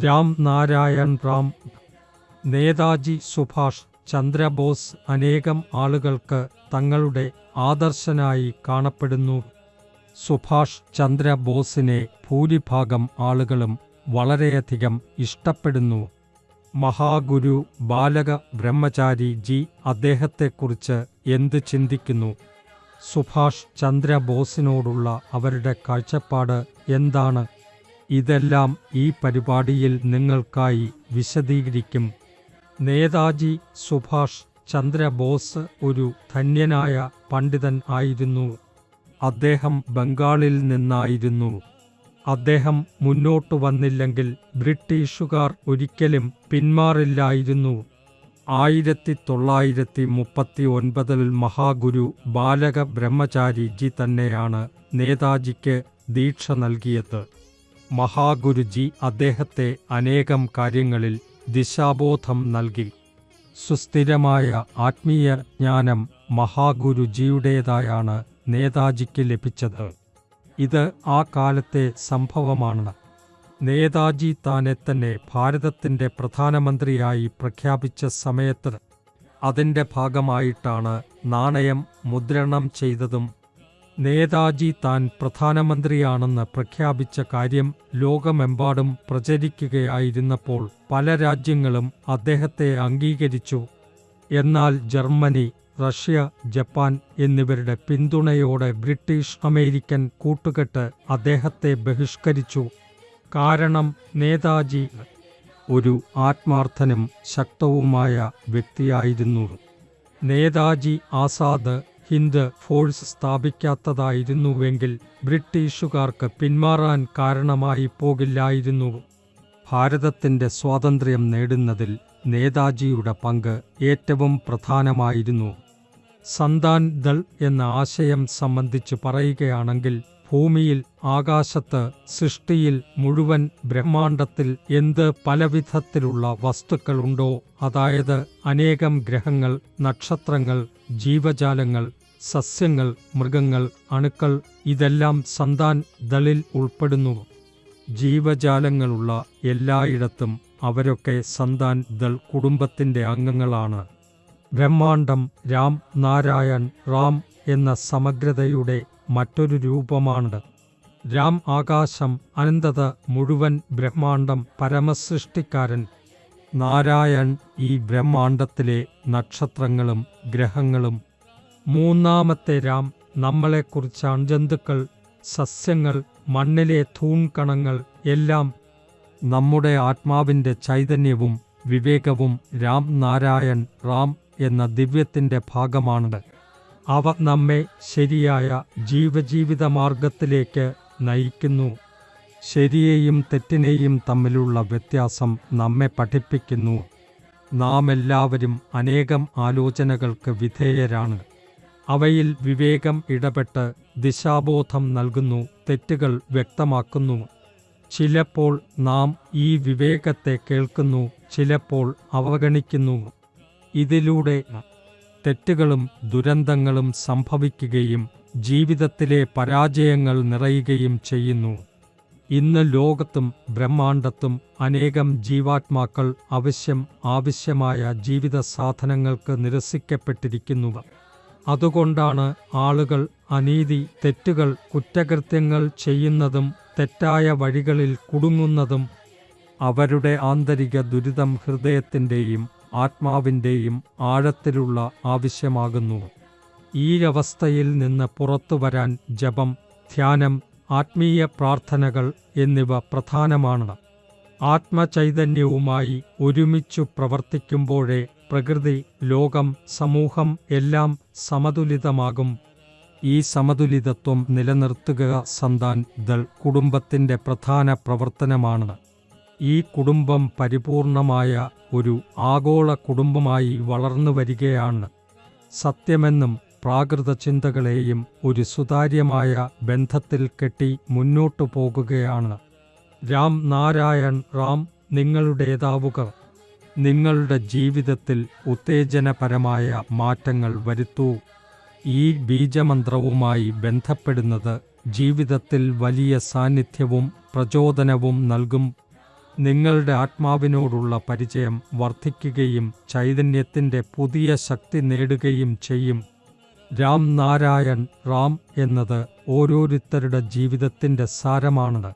രാം നാരായൺ റാം. നേതാജി സുഭാഷ് ചന്ദ്രബോസ് അനേകം ആളുകൾക്ക് തങ്ങളുടെ ആദർശനായി കാണപ്പെടുന്നു. സുഭാഷ് ചന്ദ്ര ബോസിനെ ഭൂരിഭാഗം ആളുകളും വളരെയധികം ഇഷ്ടപ്പെടുന്നു. മഹാഗുരു ബാലക ബ്രഹ്മചാരി ജി അദ്ദേഹത്തെക്കുറിച്ച് എന്ത് ചിന്തിക്കുന്നു? സുഭാഷ് ചന്ദ്ര ബോസിനോടുള്ള അവരുടെ കാഴ്ചപ്പാട് എന്താണ്? ഇതെല്ലാം ഈ പരിപാടിയിൽ നിങ്ങൾക്കായി വിശദീകരിക്കും. നേതാജി സുഭാഷ് ചന്ദ്ര ബോസ് ഒരു ധന്യനായ പണ്ഡിതൻ ആയിരുന്നു. അദ്ദേഹം ബംഗാളിൽ നിന്നായിരുന്നു. അദ്ദേഹം മുന്നോട്ടു വന്നില്ലെങ്കിൽ ബ്രിട്ടീഷുകാർ ഒരിക്കലും പിന്മാറില്ലായിരുന്നു. 1939 മഹാഗുരു ബാലക ബ്രഹ്മചാരി ജി തന്നെയാണ് നേതാജിക്ക് ദീക്ഷ നൽകിയത്. മഹാഗുരുജി അദ്ദേഹത്തെ അനേകം കാര്യങ്ങളിൽ ദിശാബോധം നൽകി. സുസ്ഥിരമായ ആത്മീയ ജ്ഞാനം മഹാഗുരുജിയുടേതായാണ് നേതാജിക്ക് ലഭിച്ചത്. ഇത് ആ കാലത്തെ സംഭവമാണ്. നേതാജി താനെ തന്നെ ഭാരതത്തിൻ്റെ പ്രധാനമന്ത്രിയായി പ്രഖ്യാപിച്ച സമയത്ത് അതിൻ്റെ ഭാഗമായിട്ടാണ് നാണയം മുദ്രണം ചെയ്തതും. നേതാജി താൻ പ്രധാനമന്ത്രിയാണെന്ന് പ്രഖ്യാപിച്ച കാര്യം ലോകമെമ്പാടും പ്രചരിക്കുകയായിരുന്നപ്പോൾ പല രാജ്യങ്ങളും അദ്ദേഹത്തെ അംഗീകരിച്ചു. എന്നാൽ ജർമ്മനി, റഷ്യ, ജപ്പാൻ എന്നിവരുടെ പിന്തുണയോടെ ബ്രിട്ടീഷ് അമേരിക്കൻ കൂട്ടുകെട്ട് അദ്ദേഹത്തെ ബഹിഷ്കരിച്ചു. കാരണം നേതാജി ഒരു ആത്മാർത്ഥനും ശക്തവുമായ വ്യക്തിയായിരുന്നു. നേതാജി ആസാദ് ഹിന്ദ് ഫോഴ്സ് സ്ഥാപിക്കാത്തതായിരുന്നുവെങ്കിൽ ബ്രിട്ടീഷുകാർക്ക് പിന്മാറാൻ കാരണമായി പോകില്ലായിരുന്നു. ഭാരതത്തിൻ്റെ സ്വാതന്ത്ര്യം നേടുന്നതിൽ നേതാജിയുടെ പങ്ക് ഏറ്റവും പ്രധാനമായിരുന്നു. സന്താൻ ദൾ എന്ന ആശയം സംബന്ധിച്ച് പറയുകയാണെങ്കിൽ ഭൂമിയിൽ, ആകാശത്ത്, സൃഷ്ടിയിൽ മുഴുവൻ ബ്രഹ്മാണ്ടത്തിൽ എന്ത് പലവിധത്തിലുള്ള വസ്തുക്കളുണ്ടോ, അതായത് അനേകം ഗ്രഹങ്ങൾ, നക്ഷത്രങ്ങൾ, ജീവജാലങ്ങൾ, സസ്യങ്ങൾ, മൃഗങ്ങൾ, അണുക്കൾ, ഇതെല്ലാം സന്താൻ ദളിൽ ഉൾപ്പെടുന്നു. ജീവജാലങ്ങളുള്ള എല്ലായിടത്തും അവരൊക്കെ സന്താൻ ദൾ കുടുംബത്തിൻ്റെ അംഗങ്ങളാണ്. ബ്രഹ്മാണ്ടം രാം നാരായൺ റാം എന്ന സമഗ്രതയുടെ മറ്റൊരു രൂപമാണ്. രാം ആകാശം, അനന്തത, മുഴുവൻ ബ്രഹ്മാണ്ടം, പരമസൃഷ്ടിക്കാരൻ. നാരായൺ ഈ ബ്രഹ്മാണ്ടത്തിലെ നക്ഷത്രങ്ങളും ഗ്രഹങ്ങളും. മൂന്നാമത്തെ രാം നമ്മളെക്കുറിച്ചാണ്. ജന്തുക്കൾ, സസ്യങ്ങൾ, മണ്ണിലെ ധൂൺകണങ്ങൾ എല്ലാം. നമ്മുടെ ആത്മാവിൻ്റെ ചൈതന്യവും വിവേകവും രാം നാരായൺ റാം എന്ന ദിവ്യത്തിൻ്റെ ഭാഗമാണ്. അവ നമ്മെ ശരിയായ ജീവജീവിതമാർഗത്തിലേക്ക് നയിക്കുന്നു. ശരിയെയും തെറ്റിനെയും തമ്മിലുള്ള വ്യത്യാസം നമ്മെ പഠിപ്പിക്കുന്നു. നാം എല്ലാവരും അനേകം ആലോചനകൾക്ക് വിധേയരാണ്. അവയിൽ വിവേകം ഇടപെട്ട് ദിശാബോധം നൽകുന്നു, തെറ്റുകൾ വ്യക്തമാക്കുന്നു. ചിലപ്പോൾ നാം ഈ വിവേകത്തെ കേൾക്കുന്നു, ചിലപ്പോൾ അവഗണിക്കുന്നു. ഇതിലൂടെ തെറ്റുകളും ദുരന്തങ്ങളും സംഭവിക്കുകയും ജീവിതത്തിലെ പരാജയങ്ങൾ നിറയുകയും ചെയ്യുന്നു. ഇന്ന് ലോകത്തും ബ്രഹ്മാണ്ടത്തും അനേകം ജീവാത്മാക്കൾ ആവശ്യമായ ജീവിത സാധനങ്ങൾക്ക് നിരസിക്കപ്പെട്ടിരിക്കുന്നു. അതുകൊണ്ടാണ് ആളുകൾ അനീതി, തെറ്റുകൾ, കുറ്റകൃത്യങ്ങൾ ചെയ്യുന്നതും തെറ്റായ വഴികളിൽ കുടുങ്ങുന്നതും. അവരുടെ ആന്തരിക ദുരിതം ഹൃദയത്തിൻ്റെയും ആത്മാവിൻ്റെയും ആഴത്തിലുള്ള ആവശ്യമാകുന്നു. ഈ അവസ്ഥയിൽ നിന്ന് പുറത്തുവരാൻ ജപം, ധ്യാനം, ആത്മീയ പ്രാർത്ഥനകൾ എന്നിവ പ്രധാനമാണ്. ആത്മചൈതന്യവുമായി ഒരുമിച്ചു പ്രവർത്തിക്കുമ്പോഴേ പ്രകൃതി, ലോകം, സമൂഹം എല്ലാം സമതുലിതമാകും. ഈ സമതുലിതത്വം നിലനിർത്തുക സന്താൻ ദൾ കുടുംബത്തിൻ്റെ പ്രധാന പ്രവർത്തനമാണ്. ഈ കുടുംബം പരിപൂർണമായ ഒരു ആഗോള കുടുംബമായി വളർന്നു വരികയാണ്. സത്യമെന്നും പ്രാകൃത ചിന്തകളെയും ഒരു സുതാര്യമായ ബന്ധത്തിൽ കെട്ടി മുന്നോട്ടു പോകുകയാണ്. രാം നാരായൺ റാം നിങ്ങളുടേതാവുക. നിങ്ങളുടെ ജീവിതത്തിൽ ഉത്തേജനപരമായ മാറ്റങ്ങൾ വരുത്തൂ. ഈ ബീജമന്ത്രവുമായി ബന്ധപ്പെടുന്നത് ജീവിതത്തിൽ വലിയ സാന്നിധ്യവും പ്രചോദനവും നൽകും. നിങ്ങളുടെ ആത്മാവിനോടുള്ള പരിചയം വർദ്ധിക്കുകയും ചൈതന്യത്തിൻ്റെ പുതിയ ശക്തി നേടുകയും ചെയ്യും. രാം നാരായൺ റാം എന്നത് ഓരോരുത്തരുടെ ജീവിതത്തിൻ്റെ സാരമാണ്.